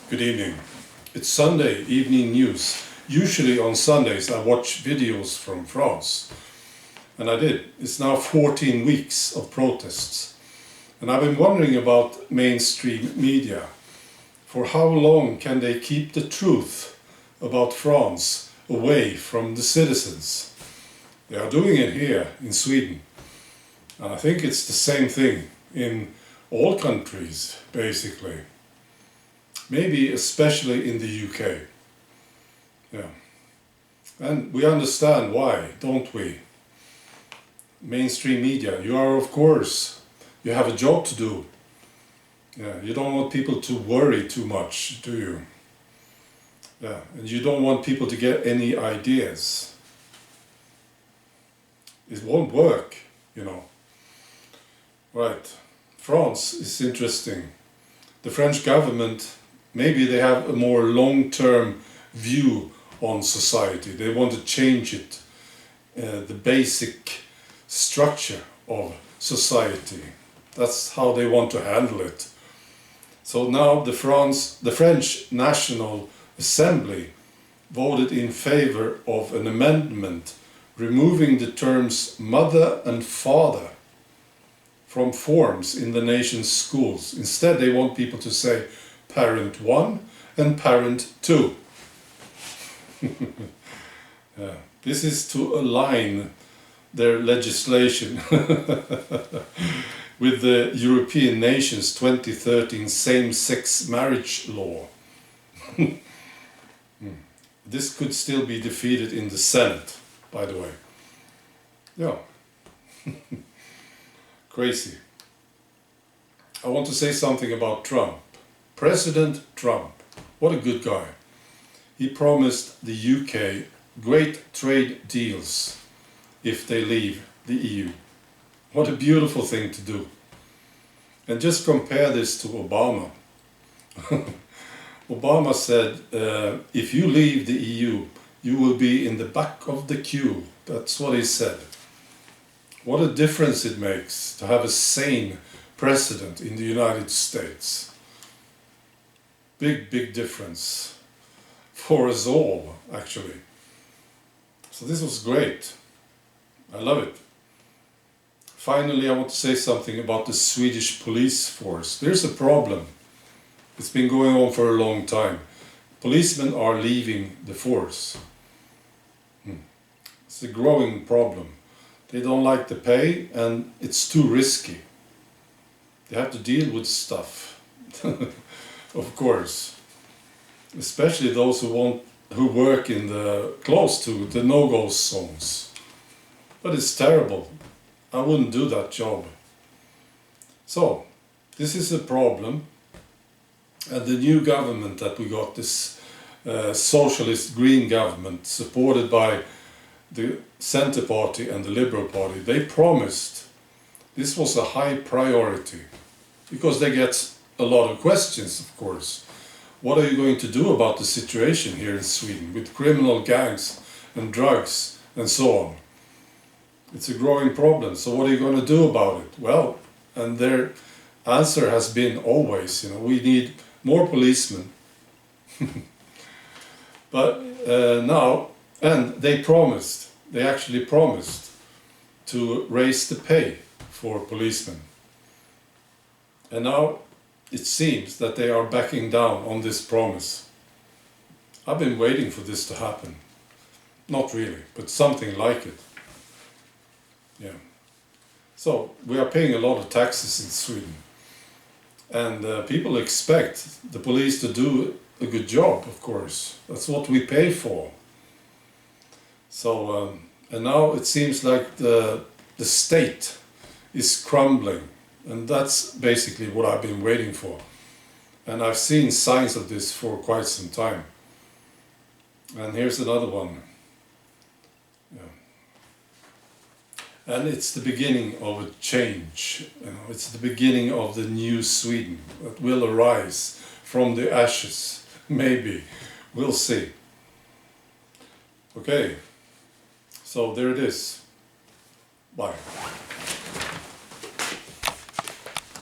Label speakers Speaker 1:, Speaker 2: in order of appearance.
Speaker 1: Good evening. It's Sunday evening news. Usually on Sundays I watch videos from France. And I did. It's now 14 weeks of protests. And I've been wondering about mainstream media. For how long can they keep the truth about France away from the citizens? They are doing it here in Sweden. And I think it's the same thing in all countries, basically. Maybe especially in the UK. Yeah. And we understand why, don't we? Mainstream media, you are of course, you have a job to do. Yeah, you don't want people to worry too much, do you? Yeah, and you don't want people to get any ideas. It won't work, you know. Right, France is interesting. The French government, maybe they have a more long-term view on society. They want to change it, the basic structure of society. That's how they want to handle it. So now the French National Assembly voted in favor of an amendment removing the terms mother and father from forms in the nation's schools. Instead, they want people to say parent 1 and parent 2. Yeah. This is to align their legislation with the European nations' 2013 same-sex marriage law. This could still be defeated in the Senate, by the way. Yeah. Crazy. I want to say something about Trump. President Trump, what a good guy. He promised the UK great trade deals if they leave the EU. What a beautiful thing to do. And just compare this to Obama. Obama said, if you leave the EU, you will be in the back of the queue. That's what he said. What a difference it makes to have a sane president in the United States. Big, big difference for us all, actually. So this was great. I love it. Finally, I want to say something about the Swedish police force. There's a problem. It's been going on for a long time. Policemen are leaving the force. It's a growing problem. They don't like the pay and it's too risky. They have to deal with stuff. Of course. Especially those who work in close to the no-go zones. But it's terrible. I wouldn't do that job. So, this is a problem. And the new government that we got, this socialist green government, supported by the Centre Party and the Liberal Party, they promised this was a high priority. Because they get a lot of questions, of course. What are you going to do about the situation here in Sweden with criminal gangs and drugs and so on? It's a growing problem, so what are you going to do about it? Well, and their answer has been always, we need more policemen. But now, and they actually promised to raise the pay for policemen. And now it seems that they are backing down on this promise. I've been waiting for this to happen. Not really, but something like it. Yeah. So we are paying a lot of taxes in Sweden. And people expect the police to do a good job, of course. That's what we pay for. So, and now it seems like the state is crumbling. And that's basically what I've been waiting for. And I've seen signs of this for quite some time. And here's another one. Yeah. And it's the beginning of a change. It's the beginning of the new Sweden that will arise from the ashes. Maybe. We'll see. Okay. So there it is. Bye.